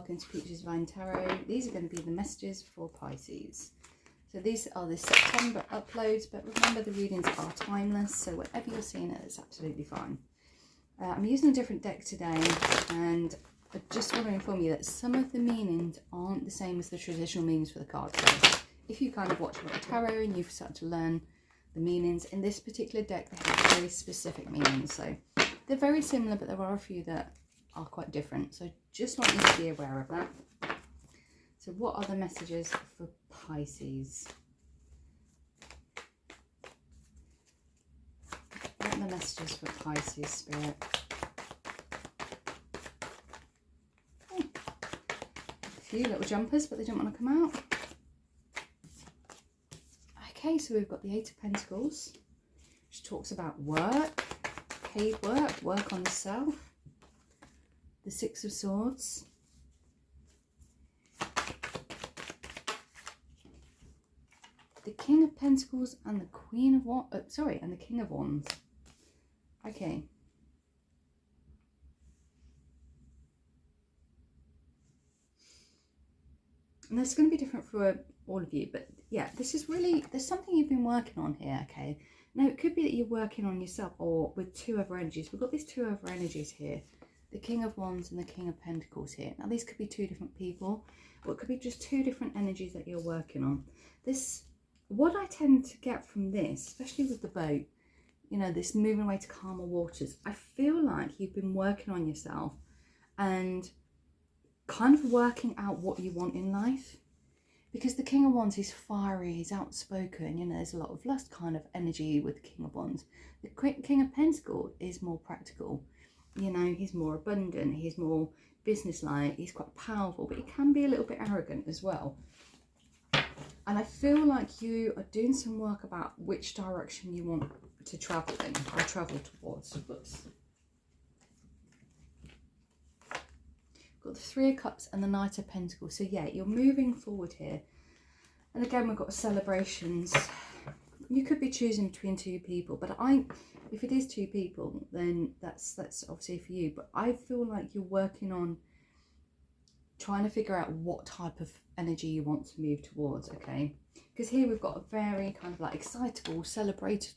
welcome to Peaches Divine Tarot. These are going to be the messages for Pisces. So these are the September uploads, but remember the readings are timeless, so whatever you're seeing it is absolutely fine. I'm using a different deck today, and I just want to inform you that some of the meanings aren't the same as the traditional meanings for the cards. So if you kind of watch a lot of tarot and you've started to learn the meanings, in this particular deck they have very specific meanings. So they're very similar, but there are a few that are quite different. So just want you to be aware of that. So what are the messages for Pisces? What are the messages for Pisces, Spirit? Oh, a few little jumpers, but they don't want to come out. Okay, so we've got the Eight of Pentacles, which talks about work, paid work, work on the self. The Six of Swords. The King of Pentacles and the Queen of Wands. And the King of Wands. Okay. And this is going to be different for all of you, but yeah, this is really, there's something you've been working on here, okay? Now, it could be that you're working on yourself or with two other energies. We've got these two other energies here. The King of Wands and the King of Pentacles here. Now, these could be two different people, or it could be just two different energies that you're working on. This, what I tend to get from this, especially with the boat, you know, this moving away to calmer waters, I feel like you've been working on yourself and kind of working out what you want in life. Because the King of Wands is fiery, he's outspoken, you know, there's a lot of lust kind of energy with the King of Wands. The King of Pentacles is more practical. You know, he's more abundant, he's more businesslike, he's quite powerful, but he can be a little bit arrogant as well. And I feel like you are doing some work about which direction you want to travel in, or travel towards. Oops. Got the Three of Cups and the Knight of Pentacles. So yeah, you're moving forward here. And again, we've got celebrations. You could be choosing between two people, but if it is two people, then that's obviously for you. But I feel like you're working on trying to figure out what type of energy you want to move towards, okay? Because here we've got a very kind of like excitable, celebratory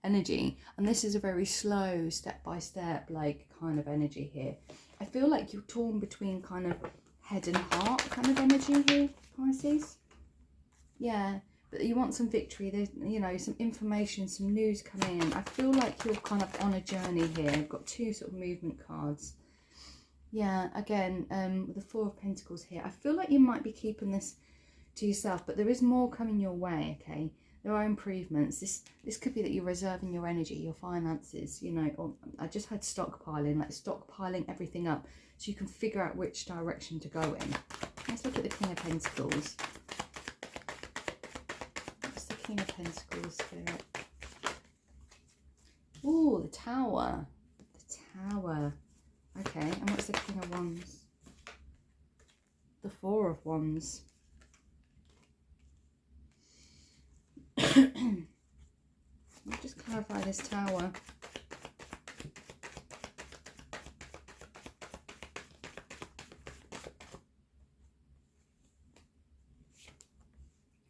energy. And this is a very slow, step-by-step, like, kind of energy here. I feel like you're torn between kind of head and heart kind of energy here, Pisces. Yeah, but you want some victory. There's, you know, some information, some news coming in. I feel like you're kind of on a journey here. I've got two sort of movement cards. Yeah, again, with the Four of Pentacles here, I feel like you might be keeping this to yourself, but there is more coming your way, okay? There are improvements. This could be that you're reserving your energy, your finances, you know, or I just had stockpiling, like stockpiling everything up so you can figure out which direction to go in. Let's look at the King of Pentacles. What's the King of Pentacles, Spirit? Oh, the Tower. The Tower. Okay, and what's the King of Wands? The Four of Wands. I'll just clarify this Tower.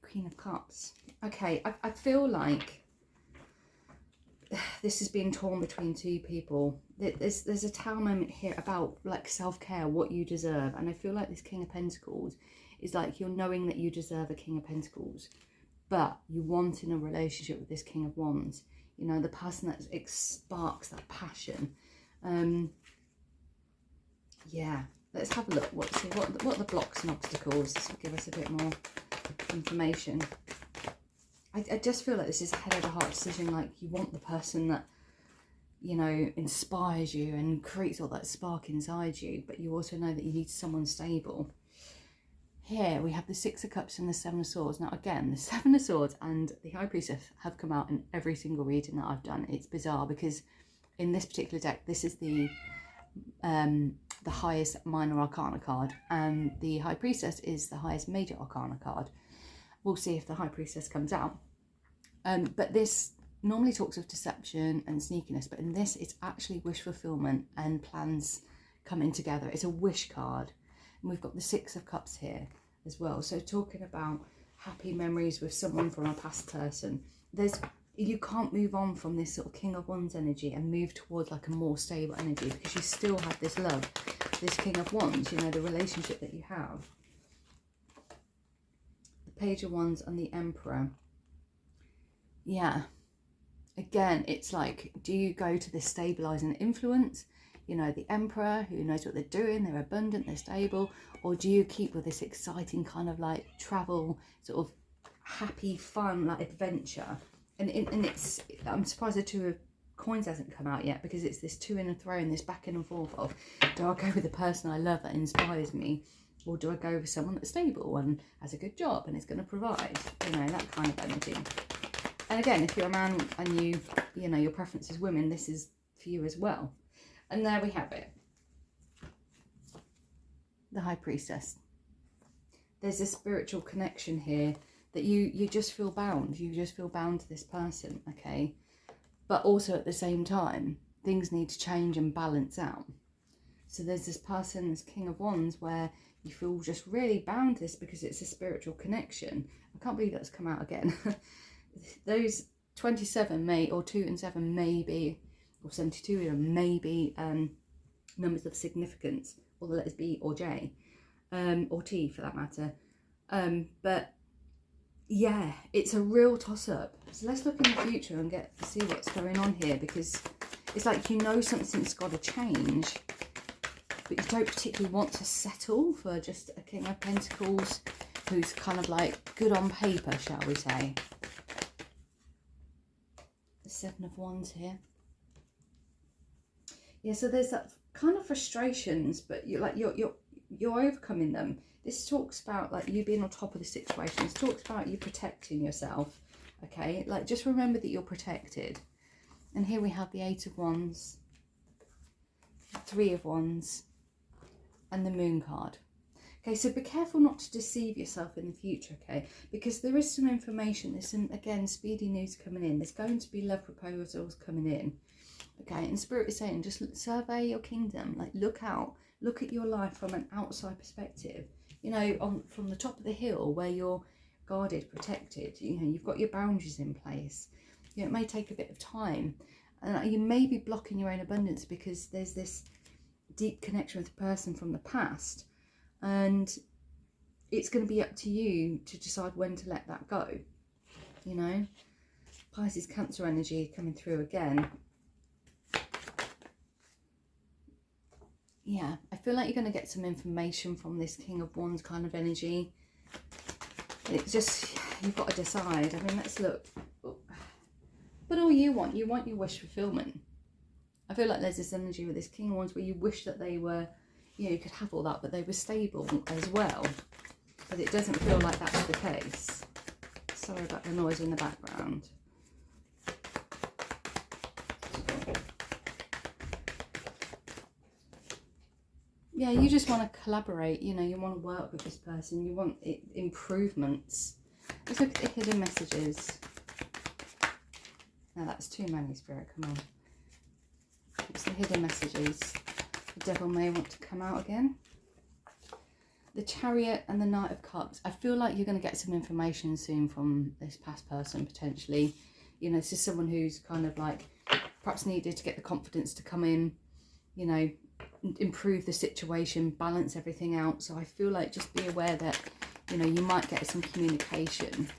Queen of Cups. Okay, I feel like this is being torn between two people. There's a Tower moment here about like self-care, what you deserve. And I feel like this King of Pentacles is like you're knowing that you deserve a King of Pentacles, but you want in a relationship with this King of Wands, you know, the person that sparks that passion. Yeah, let's have a look. What are the blocks and obstacles? This will give us a bit more information. I just feel like this is a head over heart decision. Like you want the person that, you know, inspires you and creates all that spark inside you, but you also know that you need someone stable. Here we have the Six of Cups and the Seven of Swords. Now again, the Seven of Swords and the High Priestess have come out in every single reading that I've done. It's bizarre because in this particular deck, this is the highest minor arcana card, and the High Priestess is the highest major arcana card. We'll see if the High Priestess comes out. But this normally talks of deception and sneakiness, but in this it's actually wish fulfillment and plans coming together. It's a wish card. And we've got the Six of Cups here as well. So talking about happy memories with someone from a past person. You can't move on from this sort of King of Wands energy and move towards like a more stable energy, because you still have this love, this King of Wands, you know, the relationship that you have. The Page of Wands and the Emperor. Yeah. Again, it's like, do you go to this stabilizing influence? You know, the Emperor, who knows what they're doing, they're abundant, they're stable. Or do you keep with this exciting kind of like travel, sort of happy, fun, like adventure? And it's, I'm surprised the Two of Coins hasn't come out yet, because it's this to and fro and this back and forth of, do I go with the person I love that inspires me, or do I go with someone that's stable and has a good job and is going to provide, you know, that kind of energy. And again, if you're a man and you know, your preference is women, this is for you as well. And there we have it. The High Priestess. There's a spiritual connection here that you just feel bound. You just feel bound to this person, okay? But also at the same time, things need to change and balance out. So there's this person, this King of Wands, where you feel just really bound to this because it's a spiritual connection. I can't believe that's come out again. Those 27 may, or 2 and 7 may be, or 72 even, may be numbers of significance, or the letters B or J, or T for that matter. But yeah, it's a real toss-up. So let's look in the future and see what's going on here, because it's like, you know, something's got to change, but you don't particularly want to settle for just a King of Pentacles who's kind of like good on paper, shall we say. The Seven of Wands here. Yeah, so there's that kind of frustrations, but you're overcoming them. This talks about like you being on top of the situation. This talks about you protecting yourself, okay? Like, just remember that you're protected. And here we have the Eight of Wands, Three of Wands, and the Moon card. Okay, so be careful not to deceive yourself in the future, okay? Because there is some information, there's some, again, speedy news coming in. There's going to be love proposals coming in, okay? And Spirit is saying, just survey your kingdom. Like, look out. Look at your life from an outside perspective. You know, from the top of the hill where you're guarded, protected. You know, you've got your boundaries in place. You know, it may take a bit of time. And you may be blocking your own abundance because there's this deep connection with the person from the past. And it's going to be up to you to decide when to let that go. You know, Pisces, Cancer energy coming through again. Yeah, I feel like you're going to get some information from this King of Wands kind of energy. It's just, you've got to decide. I mean, let's look. But all you want your wish fulfillment. I feel like there's this energy with this King of Wands where you wish that they were, you know, you could have all that, but they were stable as well. But it doesn't feel like that's the case. Sorry about the noise in the background. Yeah, you just want to collaborate, you know, you want to work with this person, you want improvements. Let's look at the hidden messages. Now that's too many, Spirit, come on. It's the hidden messages. The Devil may want to come out again. The Chariot and the Knight of Cups. I feel like you're going to get some information soon from this past person, potentially. You know, this is someone who's kind of like, perhaps needed to get the confidence to come in, you know, improve the situation, balance everything out. So I feel like just be aware that, you know, you might get some communication.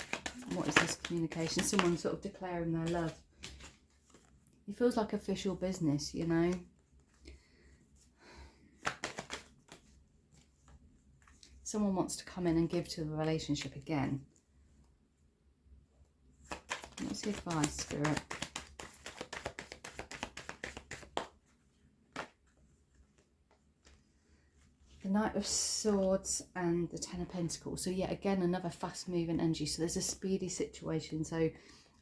What is this communication? Someone sort of declaring their love. It feels like official business, you know. Someone wants to come in and give to the relationship again. What's the advice, Spirit? The Knight of Swords and the Ten of Pentacles. So yeah, again, another fast moving energy. So there's a speedy situation. So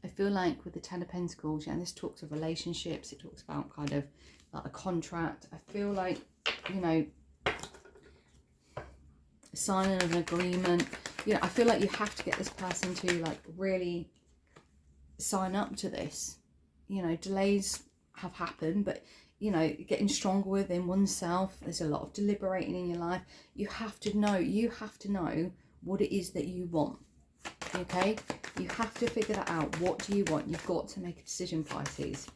I feel like with the Ten of Pentacles, yeah, this talks of relationships. It talks about kind of like a contract. I feel like, you know, signing an agreement. You know, I feel like you have to get this person to like really sign up to this. You know, delays have happened, but you know, getting stronger within oneself. There's a lot of deliberating in your life. You have to know what it is that you want. Okay, you have to figure that out. What do you want? You've got to make a decision, Pisces.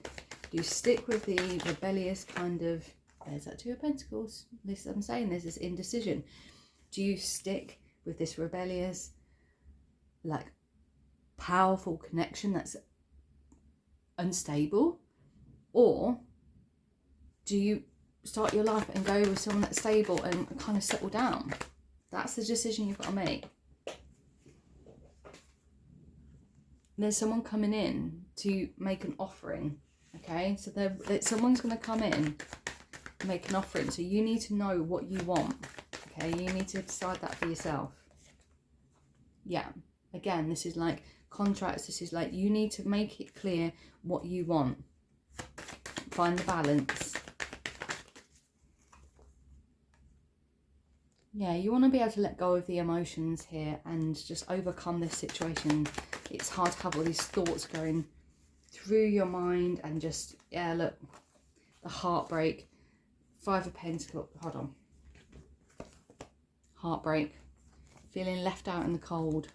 Do you stick with the rebellious kind of, there's that Two of Pentacles, this I'm saying, there's this indecision. Do you stick with this rebellious, like, powerful connection that's unstable? Or do you start your life and go with someone that's stable and kind of settle down? That's the decision you've got to make. There's someone coming in to make an offering, okay? So someone's going to come in and make an offering. So you need to know what you want, okay? You need to decide that for yourself. Yeah, again, this is like contracts. This is like, you need to make it clear what you want. Find the balance. Yeah, you want to be able to let go of the emotions here and just overcome this situation. It's hard to have all these thoughts going through your mind and just, yeah, look, the heartbreak. Five of Pentacles, hold on. Heartbreak. Feeling left out in the cold.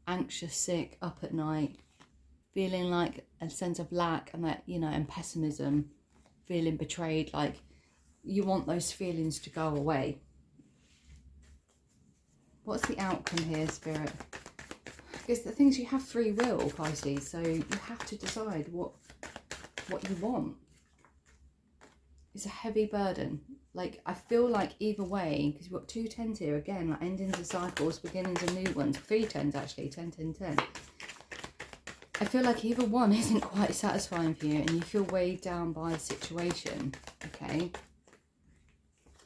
Anxious, sick, up at night. Feeling like a sense of lack and that, you know, and pessimism. Feeling betrayed, like you want those feelings to go away. What's the outcome here, Spirit? Because the things, you have free will, Pisces, so you have to decide what you want. It's a heavy burden. Like, I feel like either way, because we've got 2 10s here, again, like endings of cycles, beginnings of new ones. 3 10s actually, 10, 10, 10. I feel like either one isn't quite satisfying for you and you feel weighed down by the situation, okay?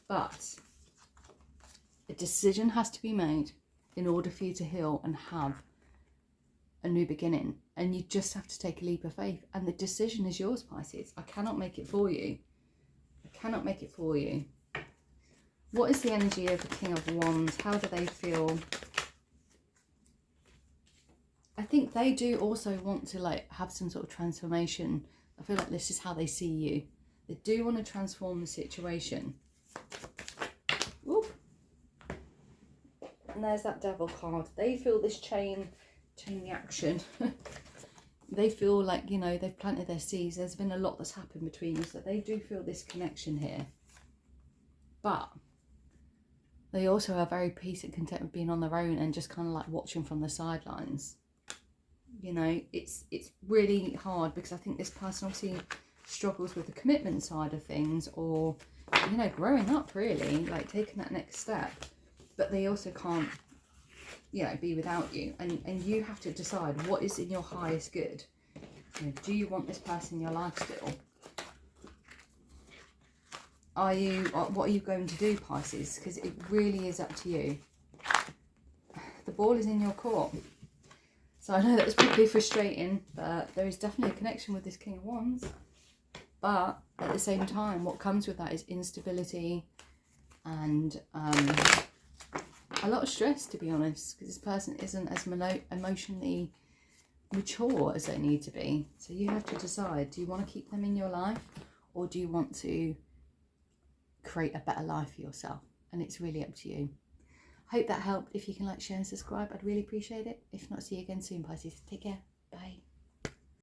But a decision has to be made in order for you to heal and have a new beginning. And you just have to take a leap of faith. And the decision is yours, Pisces. I cannot make it for you. I cannot make it for you. What is the energy of the King of Wands? How do they feel? I think they do also want to, like, have some sort of transformation. I feel like this is how they see you. They do want to transform the situation. Whoop. And there's that Devil card. They feel this chain reaction. They feel like, you know, they've planted their seeds. There's been a lot that's happened between you. So they do feel this connection here. But they also are very peace and content with being on their own and just kind of like watching from the sidelines. You know, it's really hard because I think this person obviously struggles with the commitment side of things, or, you know, growing up really, like taking that next step. But they also can't, you know, be without you. And you have to decide what is in your highest good. You know, do you want this person in your life still? What are you going to do, Pisces? Because it really is up to you. The ball is in your court. So I know that was probably frustrating, but there is definitely a connection with this King of Wands. But at the same time, what comes with that is instability and a lot of stress, to be honest, because this person isn't as emotionally mature as they need to be. So you have to decide, do you want to keep them in your life, or do you want to create a better life for yourself? And it's really up to you. Hope that helped. If you can like, share and subscribe, I'd really appreciate it. If not, see you again soon, Pisces. Take care. Bye.